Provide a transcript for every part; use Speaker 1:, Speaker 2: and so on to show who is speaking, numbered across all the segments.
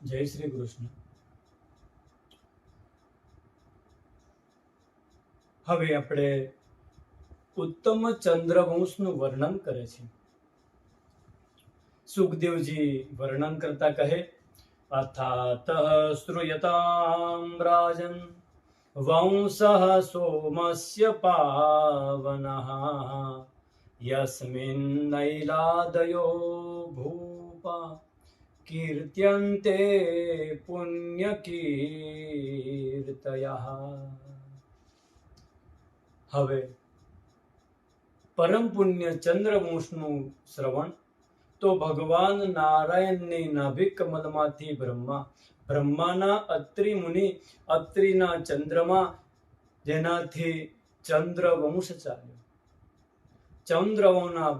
Speaker 1: જય શ્રી કૃષ્ણ. હવે આપણે ઉત્તમ ચંદ્રવંશનું વર્ણન કરે છે. સુખદેવજી વર્ણન કરતા કહે, અથાતઃ શ્રૂયતામ રાજન વંશઃ સોમસ્ય પાવનઃ યસ્મિન નૈલાદયો ભૂપા કીર્ત્યન્તે પુણ્યકીર્તયઃ. હવે પરમ પુણ્ય ચંદ્રવંશનું શ્રવણ તો ભગવાન નારાયણની નાભિ કમલમાંથી બ્રહ્માના અત્રિ મુનિ, અત્રિના ચંદ્રમા, જેનાથી ચંદ્રવંશ ચાલ્યો. ચંદ્રવંશના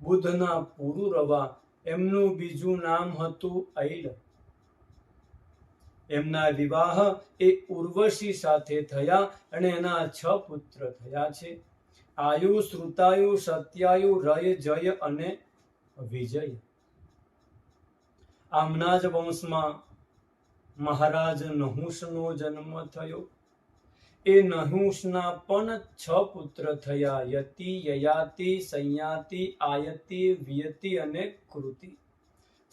Speaker 1: બુધના પુરુરવા, એમનું બીજું નામ હતું ઐલ. એમના વિવાહ એ ઉર્વશી સાથે થયા અને એના 6 પુત્ર થયા છે. આયુ, શ્રુતાયુ, સત્યાયુ, રય, જય અને વિજય. આમના જ વંશમાં મહારાજ નહુષનો જન્મ થયો. એ નહુષના પણ 6 પુત્ર થયા, યતિ, યયાતિ, સંયાતિ, આયતિ, વિયતિ અને કૃતિ.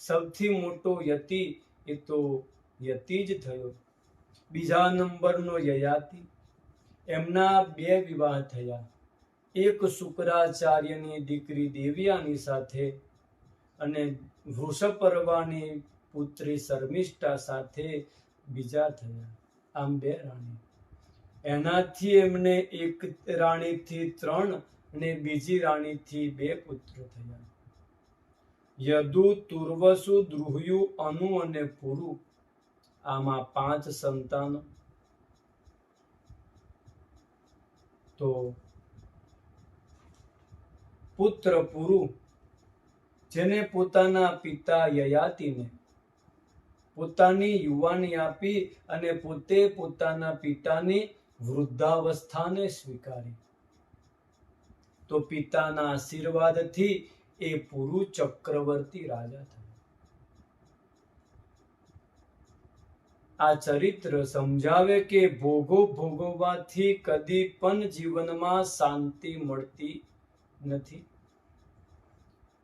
Speaker 1: સૌથી મોટો યતિ એ તો યતિ જ થયો. બીજા નંબરનો યયાતિ. એમના 2 વિવાહ થયા, એક શુક્રાચાર્યની દીકરી દેવયાની સાથે અને વૃષપર્વાની પુત્રી શર્મિષ્ઠા સાથે બીજા થયા. આમ 2 રાણી. એનાથી એમને એક રાણીથી 3 અને બીજી રાણીથી 2 પુત્ર થયા. યદુ, તુર્વસુ, દ્રુહ્યુ, અનુ અને પુરુ. આમાં 5 સંતાનો. તો પુત્ર પુરુ, જેને પોતાના પિતા યયાતિને પોતાની યુવાની આપી અને પોતે પોતાના પિતાની વૃદ્ધાવસ્થાને સ્વીકારી, તો પિતાના આશીર્વાદથી એ પુરુ ચક્રવર્તી રાજા થયો. આ ચરિત્ર સમજાવે કે ભોગો ભોગવવાથી કદી પણ જીવનમાં શાંતિ મળતી નથી.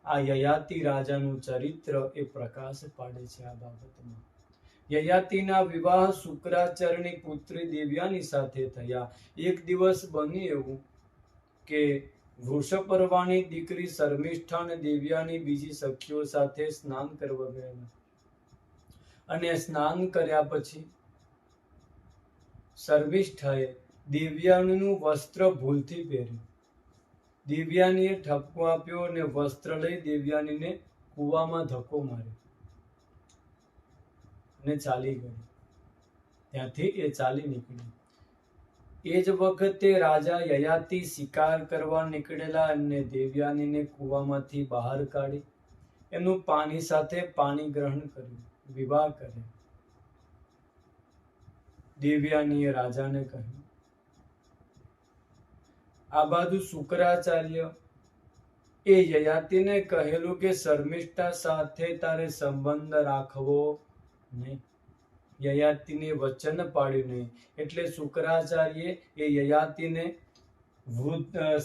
Speaker 1: આ યયાતિ રાજાનું ચરિત્ર એ પ્રકાશ પાડે છે આ બાબતમાં. યયાતિના વિવાહ શુક્રાચાર્યની પુત્રી દેવયાની સાથે થયા. એક દિવસ બન્યું એવું કે વૃષપર્વાની દીકરી શર્મિષ્ઠા અને દેવયાની બીજી સખીઓ સાથે સ્નાન કરવા ગયેલા. અને સ્નાન કર્યા પછી શર્મિષ્ઠાએ દેવયાનીનું વસ્ત્ર ભૂલથી પહેર્યું. દેવયાનીએ ઠપકો આપ્યો અને વસ્ત્ર લઈ દેવયાનીને કૂવામાં ધક્કો માર્યો અને ચાલી ગઈ. ત્યાંથી એ ચાલી નીકળી. એ જ વખતે રાજા યયાતિ શિકાર કરવા નીકળેલા અને દેવયાનીને કૂવામાંથી બહાર કાઢી એનું પાણી સાથે પાણી ગ્રહણ કર્યું, વિવાહ કર્યો. દેવયાનીએ રાજાને કહ્યું. આ બાજુ શુક્રાચાર્ય એ યયાતિને કહેલું કે શર્મિષ્ઠા સાથે તારે સંબંધ રાખવો નહીં. યયાતિને વચન પાડ્યું નહીં. એટલે શુક્રાચાર્ય એ યયાતિને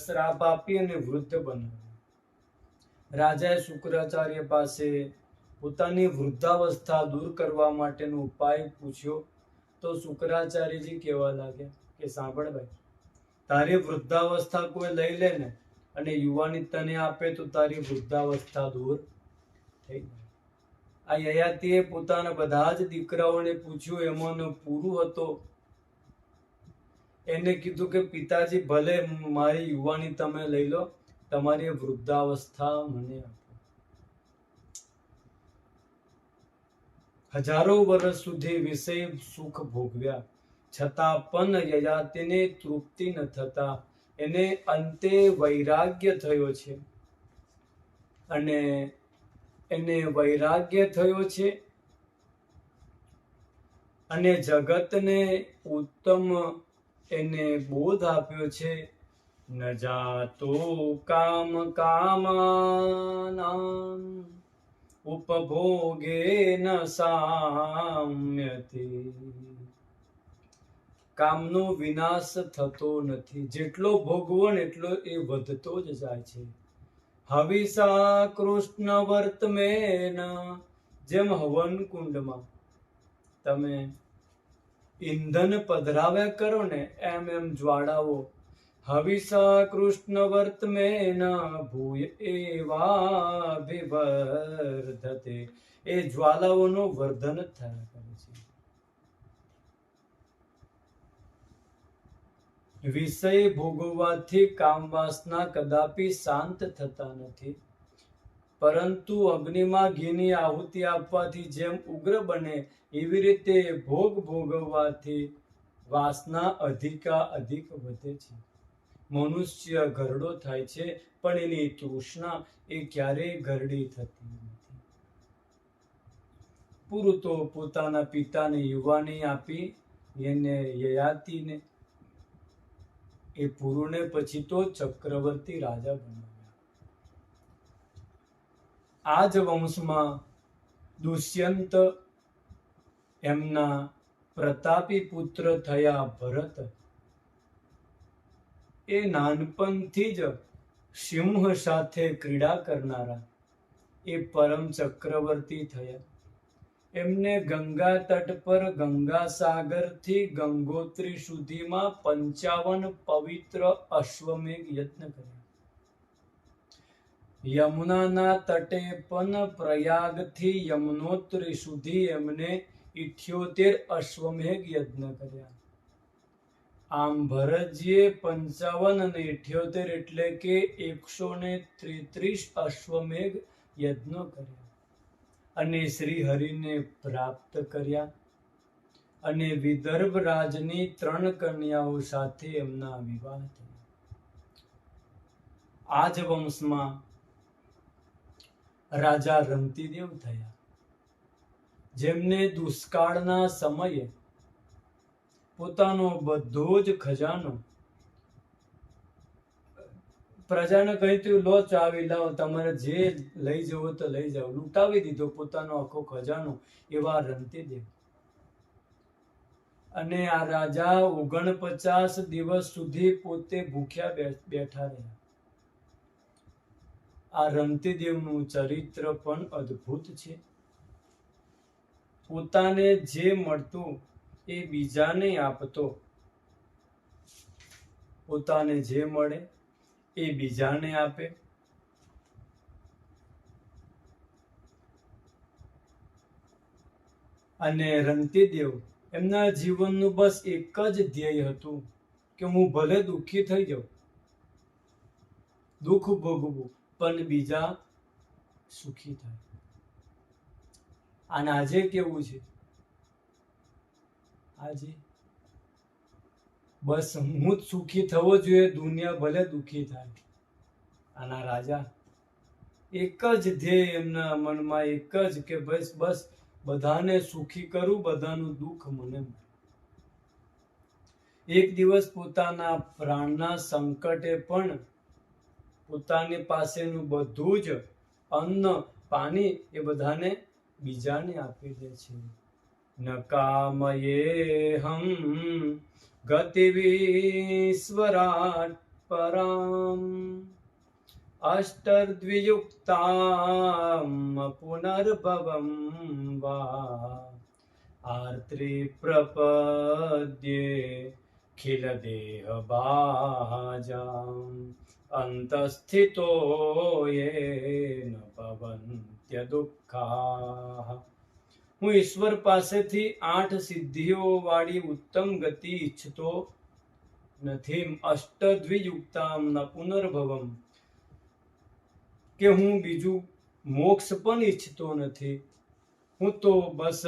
Speaker 1: શ્રાપ આપી અને વૃદ્ધ બનાવ્યો. રાજાએ શુક્રાચાર્ય પાસે પોતાની વૃદ્ધાવસ્થા દૂર કરવા માટેનો ઉપાય પૂછ્યો. તો શુક્રાચાર્યજી કહેવા લાગ્યા કે સાંભળ ભાઈ, તારી વૃદ્ધાવસ્થા કોઈ લઈ લે ને અને યુવાની તને આપે તો તારી વૃદ્ધાવસ્થા દૂર થઈ જાય. આ યયાતિએ પોતાના બધા જ દીકરાઓને પૂછ્યું. એમાંનો પુરુ હતો. એને કીધું કે પિતાજી, ભલે મારી યુવાની તમે લઈ લો, તમારી વૃદ્ધાવસ્થા મને આપો. હજારો વર્ષ સુધી વિષય સુખ ભોગવ્યા છતાં પણ યયાતિને તૃપ્તિ ન થતા એને અંતે વૈરાગ્ય થયો છે. અને એને વૈરાગ્ય થયો છે અને જગતને ઉત્તમ એને બોધ આપ્યો છે. ન જાતો કામ કામાનામ ઉપભોગેન સામ્યતે. કામનો વિનાશ થતો નથી, જેટલો ભોગવો ને એટલો એ વધતો જ જાય છે. હવિષા કૃષ્ણ વર્તમેન, જેમ હવન કુંડમાં તમે ઈંધન પધરાવ્યા કરો ને એમ એમ જ્વાળાઓ. હવિષા કૃષ્ણ વર્તમેન ભૂય એવાભિવર્ધતે, એ જ્વાલાઓનો વર્ધન થયા કરે છે. વિષય ભોગવવાથી કામ વાસના કદાપી શાંત થતા નથી, પરંતુ અગ્નિમાં ઘીની આહુતિ આપવાથી જેમ ઉગ્ર બને એવી રીતે ભોગ ભોગવવાથી વાસના અધિક વધે છે. મનુષ્ય ઘરડો થાય છે, પણ એની તૃષ્ણા એ ક્યારેય ઘરડી થતી નથી. પુરુતો પોતાના પિતાને યુવાની આપી એને યયાતિને, એ પુરુને પછી તો ચક્રવર્તી રાજા બનાવ્યા. આ જ વંશમાં દુષ્યંત એમના પ્રતાપી પુત્ર થયા ભરત. એ નાનપણથી જ સિંહ સાથે ક્રીડા કરનારા એ પરમ ચક્રવર્તી થયા. એમને ગંગા તટ પર ગંગાસાગરથી ગંગોત્રી સુધીમાં 55 પવિત્ર અશ્વમેઘ યજ્ઞ કર્યા. યમુનાના તટે પણ પ્રયાગથી યમુનોત્રી સુધી એમને 78 અશ્વમેઘ યજ્ઞ કર્યા. આમ ભરતજીએ 55 અને 78 એટલે કે 133 અશ્વમેઘ યજ્ઞો કર્યા અને શ્રી હરિને પ્રાપ્ત કર્યા. અને વિદર્ભ રાજની 3 કન્યાઓ સાથે એમના વિવાહ થયા. આ જ વંશમાં રાજા રંતિદેવ થયા, જેમને દુષ્કાળના સમયે પોતાનો બધો જ ખજાનો પ્રજાને કહ્યું, લો ચાવી લાવો, તમારે જે લઈ જવો તો લઈ જાઓ. લૂંટાવી દીધો પોતાનો આખો ખજાનો એવા રંતિદેવ. અને આ રાજા 49 દિવસ સુધી પોતે ભૂખ્યા બેઠા રહ્યા. આ રંતિદેવનું ચરિત્ર પણ અદ્ભુત છે. પોતાને જે મળતું એ બીજાને આપતો, પોતાને જે મળે એ બીજાને આપે. અને રંતિદેવ એમના જીવનનું બસ એક જ ધ્યેય હતું કે હું ભલે દુઃખી થઈ જાઉં, દુઃખ ભોગવું, પણ બીજા સુખી થાય. અને આજે કેવું છે? આજે બસ હું જ સુખી થવો જોઈએ, દુનિયા ભલે દુઃખી થાય. આના રાજા એક જ ધ્યેય એમના મનમાં, એક જ કે બસ બધાને સુખી કરું, બધાનું દુઃખ મને મળે. એક દિવસ પોતાના પ્રાણના સંકટે પણ પોતાની પાસેનું બધું જ અન્ન પાણી એ બધાને બીજાને આપી દે છે. ન કામયેહમ ગતિવીશ્વરાટ પરામ અષ્ટર્દ્વિયુક્તામ પુનર્ભવમ વા આર્ત્રિ પ્રપદ્યે ખિલ દેહ બાજામ અંતસ્થિતો યેન ભવન્ત્ય દુઃખા. હું ઈશ્વર પાસેથી 8 સિદ્ધિઓ વાળી ઉત્તમ ગતિ ઈચ્છતો નથી. અષ્ટદ્વિયુક્તામ પુનર્ભવમ, કે હું બીજું મોક્ષ પણ ઈચ્છતો નથી. હું તો બસ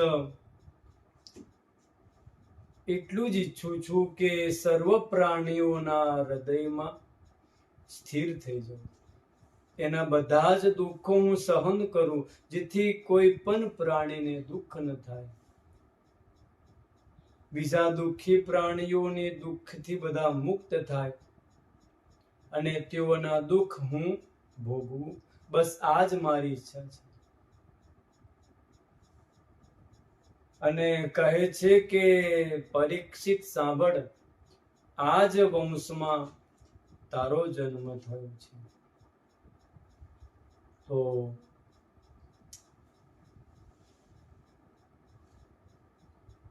Speaker 1: એટલું જ ઈચ્છું છું કે સર્વ પ્રાણીઓના હૃદયમાં સ્થિર થઈ જાઉં. એના બધા જ દુઃખો હું સહન કરું, જેથી કોઈ પણ પ્રાણીને દુઃખ ન થાય. બીજા દુઃખી પ્રાણીઓને દુઃખથી બધા મુક્ત થાય અને તેઓના દુઃખ હું ભોગવું. બસ આ જ મારી ઈચ્છા છે. અને કહે છે કે પરીક્ષિત સાંભળ, આ જ વંશમાં તારો જન્મ થયો છે. તો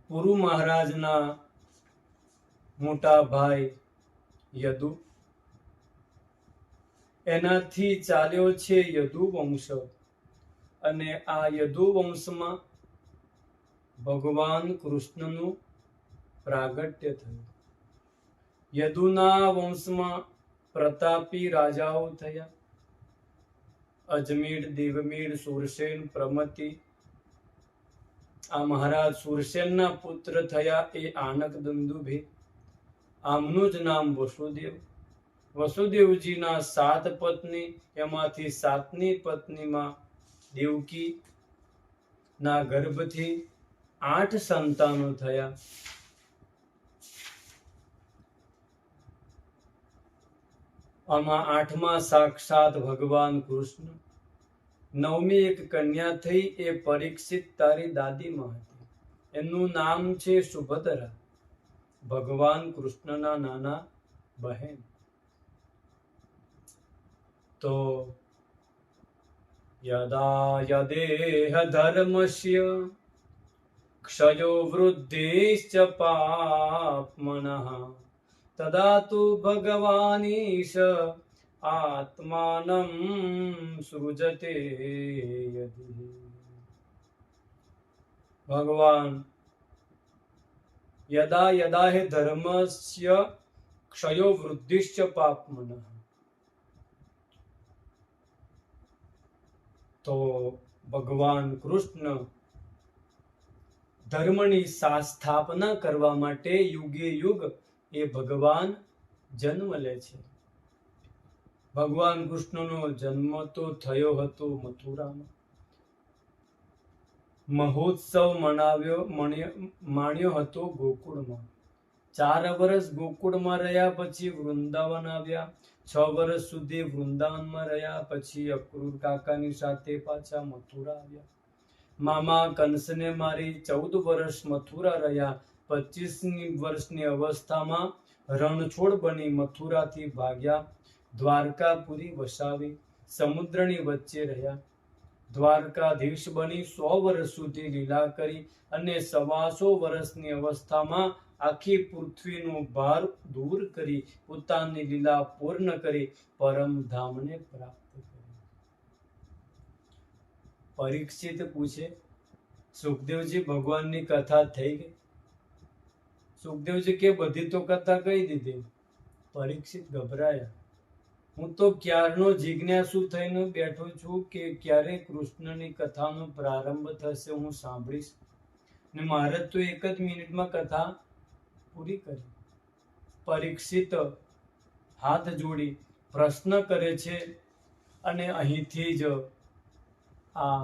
Speaker 1: પુરુ મહારાજના મોટા ભાઈ યદુ, એનાથી ચાલ્યો છે યદુ વંશ. અને આ યદુ વંશમાં ભગવાન કૃષ્ણનું પ્રાગટ્ય થયું. યદુના વંશમાં પ્રતાપી રાજાઓ થયા. અજમીર, દેવમીર, સુરસેન, પ્રમતિ. આ મહારાજ સુરસેનના પુત્ર થયા એ આનક દંદુભે. આમનું જ નામ વસુદેવ. વસુદેવજીના 7 પત્ની, એમાંથી 7ની પત્નીમાં દેવકી ના ગર્ભથી 8 સંતાનો થયા. આમાં 8મા સાક્ષાત ભગવાન કૃષ્ણ. 9મી એક કન્યા થઈ, એ પરીક્ષિત તારી દાદીમાં હતી. એનું નામ છે સુભદ્રા, ભગવાન કૃષ્ણના નાના બહેન. તો યદા યદેહ ધર્મસ્ય ક્ષયો વૃદ્ધિશ્ચ પાપ્મનઃ તદા તુ ભગવાનીશ આત્માનં સૃજતે યદિ. ભગવાન યદા યદા હે ધર્મસ્ય ક્ષયો વૃદ્ધિશ્ચ પાપ્મનઃ. તો ભગવાન કૃષ્ણ ધર્મની સ્થાપના કરવા માટે યુગે યુગ એ ભગવાન જન્મ લે છે. ભગવાન કૃષ્ણનો જન્મ તો થયો હતો મથુરામાં. મહોત્સવ માણ્યો હતો ગોકુળમાં. 4 વર્ષ ગોકુળમાં રહ્યા, પછી વૃંદાવન આવ્યા. 6 વર્ષ સુધી વૃંદાવનમાં રહ્યા, પછી અક્રૂર કાકાની સાથે પાછા મથુરા આવ્યા. મામા કંસને મારી 14 વર્ષ મથુરા રહ્યા. 25 વર્ષની અવસ્થામાં રણછોડ બની મથુરાથી ભાગ્યા. દ્વારકાપુરી વસાવી, સમુદ્રની વચ્ચે રહ્યા. દ્વારકાધીશ બની 100 વર્ષ સુધી લીલા કરી અને 125 વર્ષની અવસ્થામાં આખી પૃથ્વીનો ભાર દૂર કરી પોતાની લીલા પૂર્ણ કરી પરમધામને પ્રાપ્ત કરી. પરીક્ષિત પૂછે, સુખદેવજી ભગવાનની કથા થઈ ગઈ? સુખદેવજી કે બધી તો કથા કહી દીધી. પરીક્ષિત ગભરાયા. હું તો ક્યારનો જિજ્ઞાસુ થઈને બેઠો છું કે ક્યારે કૃષ્ણની કથાનો પ્રારંભ થશે, હું સાંભળીશ. ને મારે તો 1 જ મિનિટમાં કથા પૂરી કરી. પરીક્ષિત હાથ જોડી પ્રશ્ન કરે છે અને અહીંથી જ આ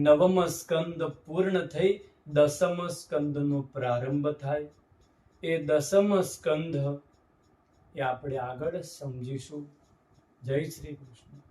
Speaker 1: 9મ સ્કંદ પૂર્ણ થઈ 10મ સ્કંદનો પ્રારંભ થાય. એ 10મ સ્કંદ એ આપણે આગળ સમજીશું. જય શ્રી કૃષ્ણ.